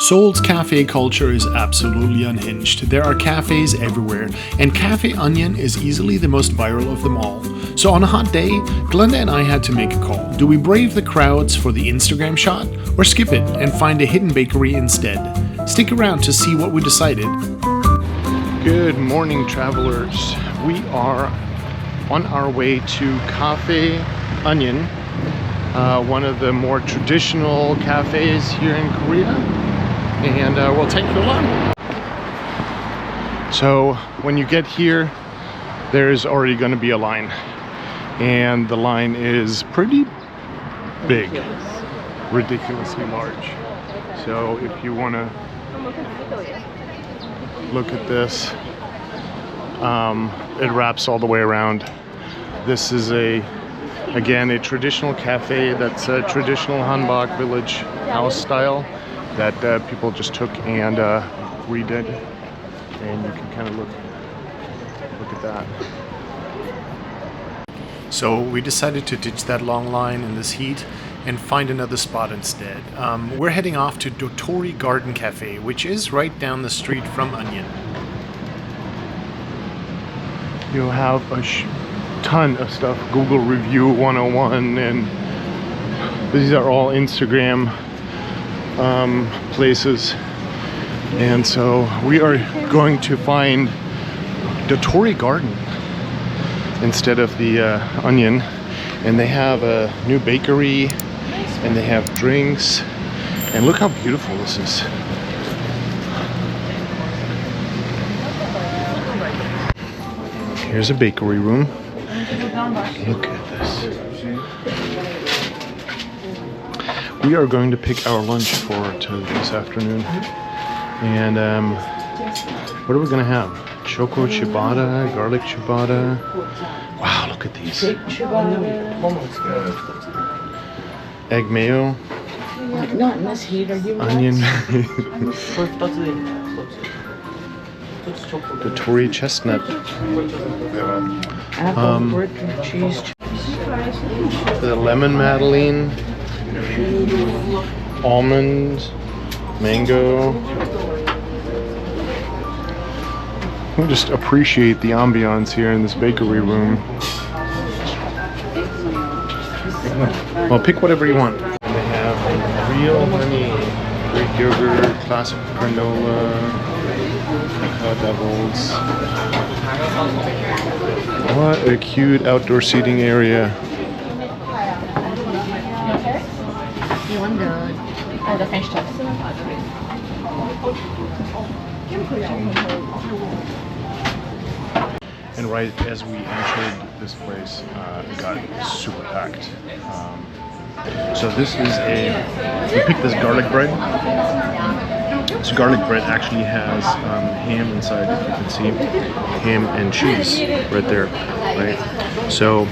Seoul's cafe culture is absolutely unhinged. There are cafes everywhere, and Cafe Onion is easily the most viral of them all. So on a hot day, Glenda and I had to make a call. Do we brave the crowds for the Instagram shot, or skip it and find a hidden bakery instead? Stick around to see what we decided. Good morning, travelers. We are on our way to Cafe Onion, one of the more traditional cafes here in Korea. And we'll take you along. So when you get here, there's already going to be a line, and the line is pretty big, ridiculously large. So if you want to look at this, it wraps all the way around. This is again a traditional cafe that's a traditional Hanbok village house style that people just took and redid, and you can kind of look at that. So we decided to ditch that long line in this heat and find another spot instead. We're heading off to Dotori Garden Cafe, which is right down the street from Onion. You'll have a ton of stuff, Google Review 101, and these are all Instagram places. And so we are going to find Dotori Garden instead of the Onion, and they have a new bakery and they have drinks, and look how beautiful this is. Here's a bakery room. Look at this. We are going to pick our lunch for this afternoon, and what are we going to have? Choco ciabatta, garlic ciabatta. Wow, look at these. Egg mayo. Not in this heat, are you? Onion. Dotori chestnut. Apple, brick, cheese. The lemon madeleine. Almond. Mango. We'll just appreciate the ambiance here in this bakery room. Well, pick whatever you want. And they have real honey, Greek yogurt, classic granola, cacao doubles. What a cute outdoor seating area. You want the French toast? And right as we entered this place, it got super packed. So this is we picked this garlic bread. This garlic bread actually has ham inside, if you can see, ham and cheese right there, right? So,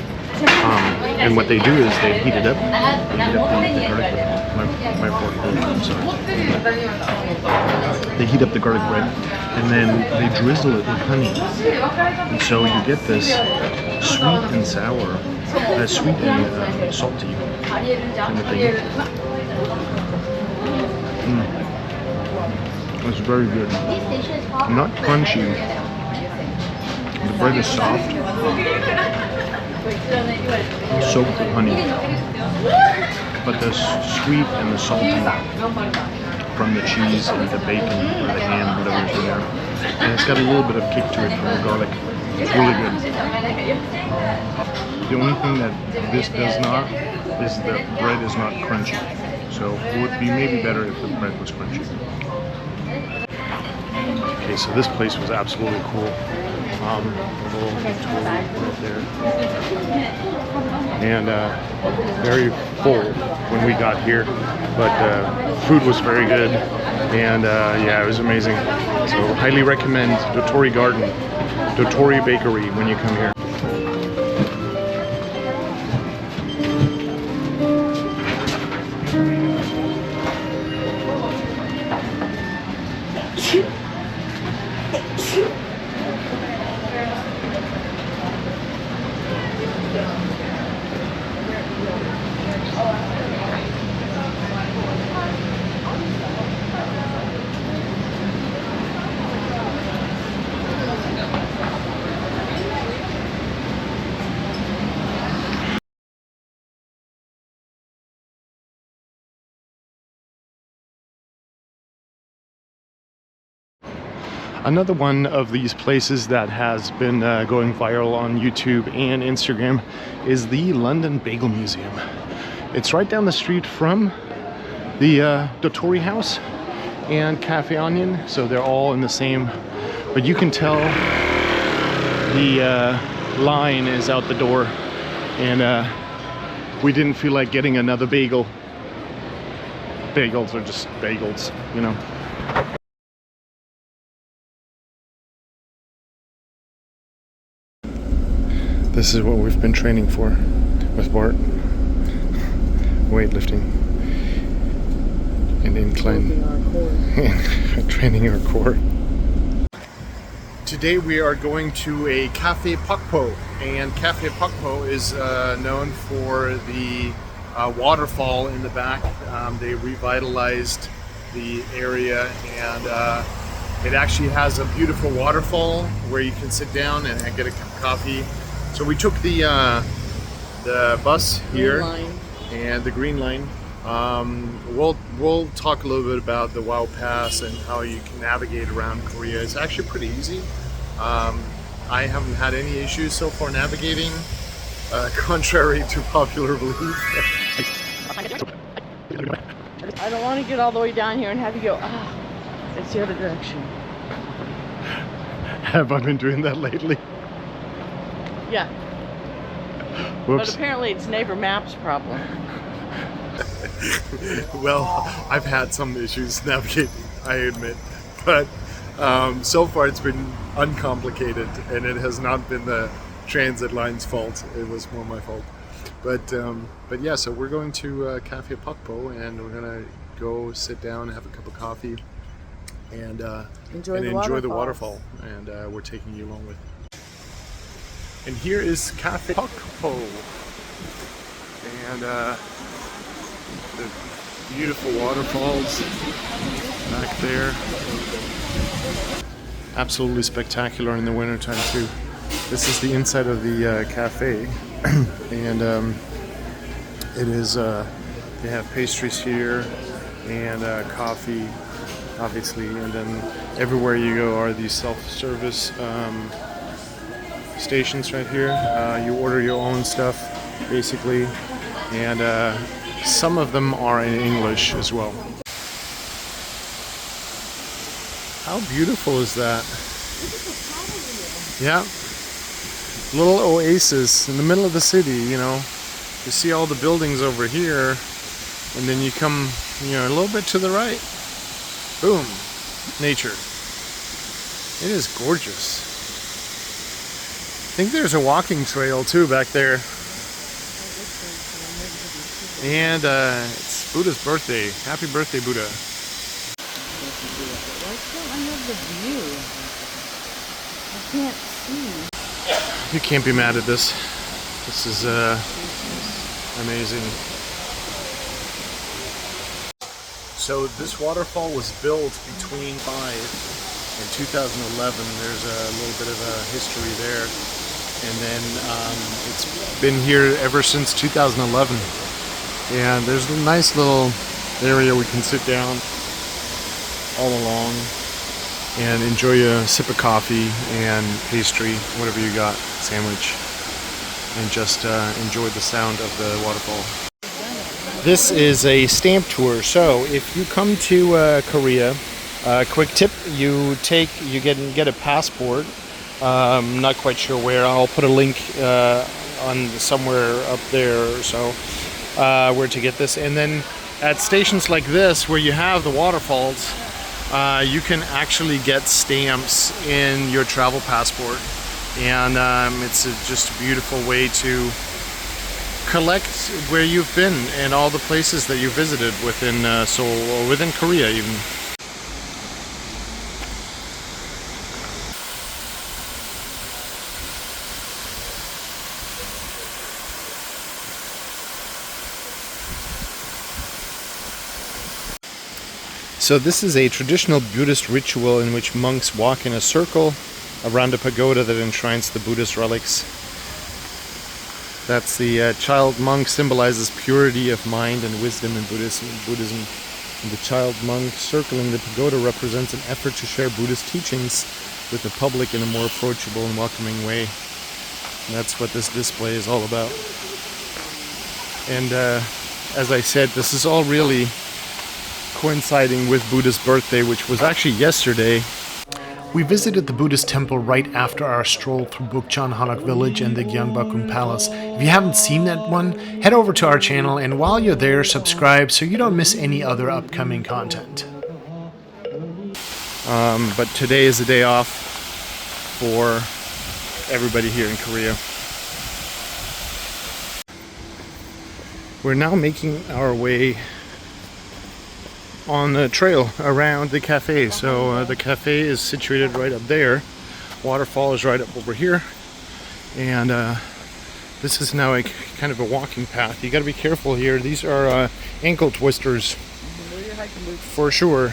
and what they do is they heat it up. They heat up the garlic bread. My fork broke, I'm sorry. They heat up the garlic bread, and then they drizzle it with honey. And so you get this sweet and sour, sweet and salty kind of thing. It's very good. Not crunchy. The bread is soft, soaked with honey. But the sweet and the salty from the cheese and the bacon or the ham, whatever's in there. And it's got a little bit of kick to it from the garlic. It's really good. The only thing that this does not is the bread is not crunchy. So it would be maybe better if the bread was crunchy. Okay, so this place was absolutely cool. A little tour right there. And very full when we got here, but food was very good, and yeah, it was amazing. So highly recommend Dotori Garden, Dotori Bakery when you come here. Another one of these places that has been going viral on YouTube and Instagram is the London Bagel Museum. It's right down the street from the Dotori House and Cafe Onion, so they're all in the same, but you can tell the line is out the door, and we didn't feel like getting another bagel. Bagels are just bagels, you know. This is what we've been training for with Bart. Weightlifting and incline. Training our core. Today we are going to a Cafe Pokpo, and Cafe Pokpo is known for the waterfall in the back. They revitalized the area, and it actually has a beautiful waterfall where you can sit down and get a cup of coffee. So we took the bus here and the green line. We'll talk a little bit about the Wow Pass and how you can navigate around Korea. It's actually pretty easy. I haven't had any issues so far navigating, contrary to popular belief. I don't want to get all the way down here and have you go, it's the other direction. Have I been doing that lately? Yeah. Whoops. But apparently it's neighbor map's problem. Well, I've had some issues navigating, I admit, but so far it's been uncomplicated, and it has not been the transit line's fault. It was more my fault. But yeah, so we're going to Cafe Pokpo, and we're gonna go sit down, have a cup of coffee, and enjoy the waterfall. And we're taking you along with. And here is Cafe Pokpo, and the beautiful waterfalls back there. Absolutely spectacular in the wintertime too. This is the inside of the cafe, and it is. They have pastries here and coffee, obviously, and then everywhere you go are these self-service stations right here. You order your own stuff, basically, and some of them are in English as well. How beautiful is that? Yeah. Little oasis in the middle of the city, you know. You see all the buildings over here, and then you come, you know, a little bit to the right. Boom. Nature. It is gorgeous. I think there's a walking trail too back there. And it's Buddha's birthday. Happy birthday, Buddha. Why can't I have the view? I can't see. You can't be mad at this. This is amazing. So this waterfall was built between 2005 and 2011. There's a little bit of a history there. And then it's been here ever since 2011. And there's a nice little area we can sit down all along and enjoy a sip of coffee and pastry, whatever you got, sandwich, and just enjoy the sound of the waterfall. This is a stamp tour. So if you come to Korea, quick tip: you get a passport. I'm not quite sure where. I'll put a link on somewhere up there or so where to get this. And then at stations like this, where you have the waterfalls, you can actually get stamps in your travel passport, and it's just a beautiful way to collect where you've been and all the places that you visited within Seoul or within Korea even. So this is a traditional Buddhist ritual in which monks walk in a circle around a pagoda that enshrines the Buddhist relics. That's the child monk, symbolizes purity of mind and wisdom in Buddhism. And the child monk circling the pagoda represents an effort to share Buddhist teachings with the public in a more approachable and welcoming way. And that's what this display is all about. And as I said, this is all really coinciding with Buddha's birthday, which was actually yesterday. We visited the Buddhist temple right after our stroll through Bukchon Hanok village and the Gyeongbokgung Palace. If you haven't seen that one, head over to our channel, and while you're there, subscribe so you don't miss any other upcoming content. But today is a day off for everybody here in Korea. We're now making our way on the trail around the cafe. So the cafe is situated right up there. Waterfall is right up over here. And this is now a kind of a walking path. You got to be careful here. These are ankle twisters. For sure.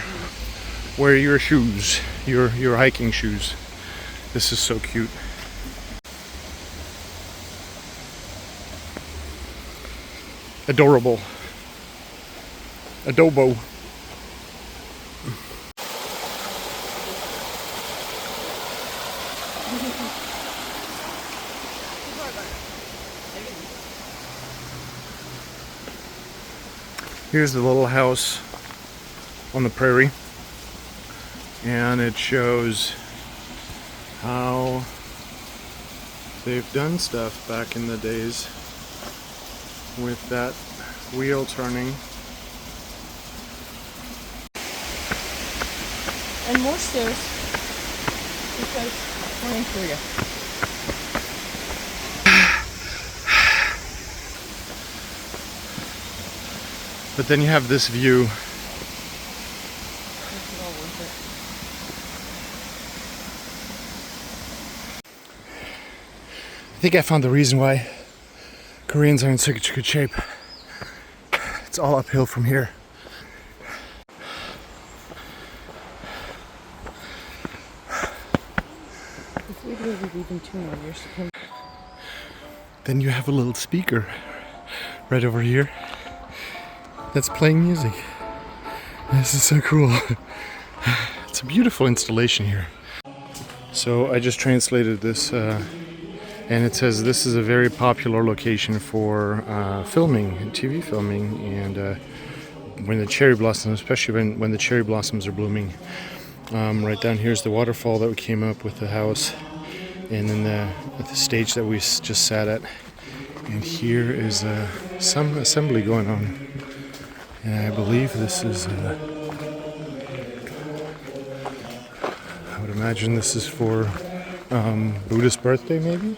Wear your shoes, your hiking shoes. This is so cute. Adorable. Adobo. Here's the little house on the prairie, and it shows how they've done stuff back in the days with that wheel turning. And more stairs because we're in Korea. But then you have this view. I think I found the reason why Koreans are in such good shape. It's all uphill from here. Even 2 more years to come. Then you have a little speaker right over here that's playing music. This is so cool. It's a beautiful installation here. So I just translated this and it says this is a very popular location for filming, TV filming, and when the cherry blossoms, especially when the cherry blossoms are blooming. Right down here's the waterfall that we came up with the house, and then the stage that we just sat at. And here is some assembly going on. And I believe this is, I would imagine this is for Buddha's birthday, maybe?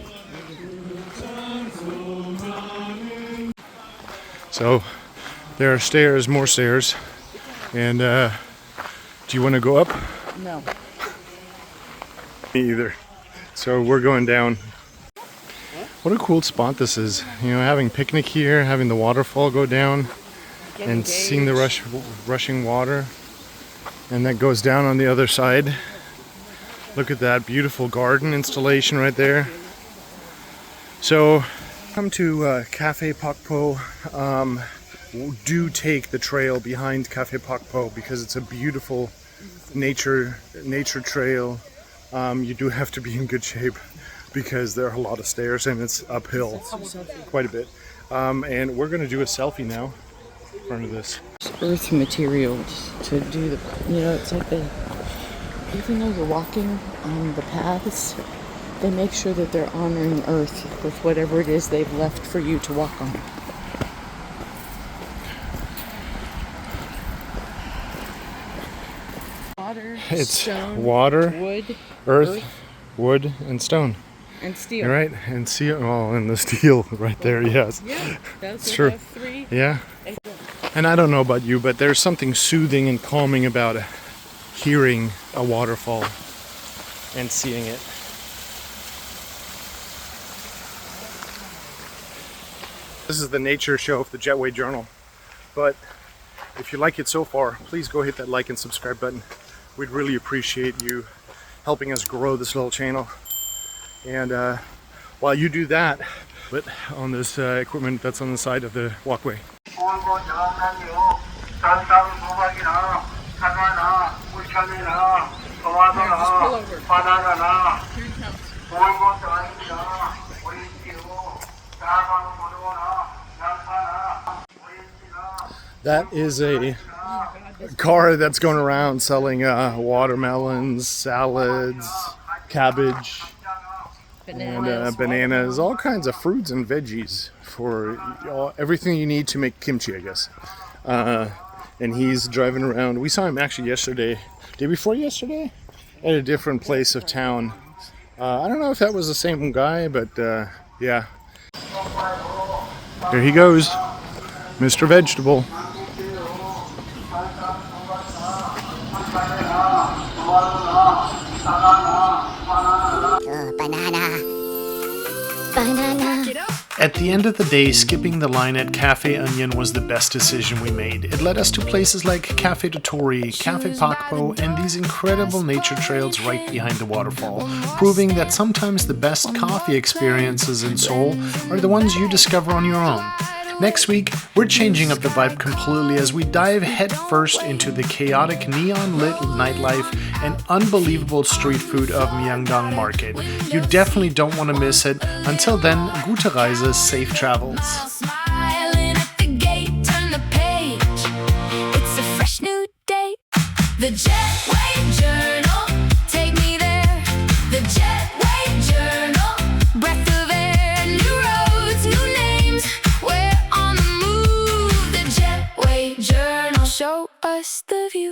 So there are stairs, more stairs. And do you want to go up? No. Me either. So we're going down. What a cool spot this is. You know, having picnic here, having the waterfall go down, and seeing the rushing water. And that goes down on the other side. Look at that beautiful garden installation right there. So, come to Cafe Pokpo. Do take the trail behind Cafe Pokpo because it's a beautiful nature trail. You do have to be in good shape because there are a lot of stairs and it's uphill quite a bit. And we're going to do a selfie now in front of this. Earth materials to do the, you know, it's like even though you're walking on the paths, they make sure that they're honoring Earth with whatever it is they've left for you to walk on. Water, it's stone, water, wood, earth, wood, and stone. And steel. Right, and steel. Oh, and the steel right there. Yes, yeah, that's true. Three. Yeah. And I don't know about you, but there's something soothing and calming about hearing a waterfall and seeing it. This is the nature show of the Jetway Journal. But if you like it so far, please go hit that like and subscribe button. We'd really appreciate you helping us grow this little channel. And while you do that, but on this equipment that's on the side of the walkway. That is a car that's going around selling watermelons, salads, cabbage, and bananas, all kinds of fruits and veggies for everything you need to make kimchi, I guess. And he's driving around. We saw him actually yesterday, day before yesterday, at a different place of town. I don't know if that was the same guy, but yeah. There he goes, Mr. Vegetable. Banana. At the end of the day, skipping the line at Cafe Onion was the best decision we made. It led us to places like Cafe Dotori, Cafe Pokpo, and these incredible nature trails right behind the waterfall, proving that sometimes the best coffee experiences in Seoul are the ones you discover on your own. Next week, we're changing up the vibe completely as we dive headfirst into the chaotic neon-lit nightlife and unbelievable street food of Myeongdong Market. You definitely don't want to miss it. Until then, gute Reise, safe travels. Smiling at the gate, turn the page. It's a fresh new day. The Jetway Journal.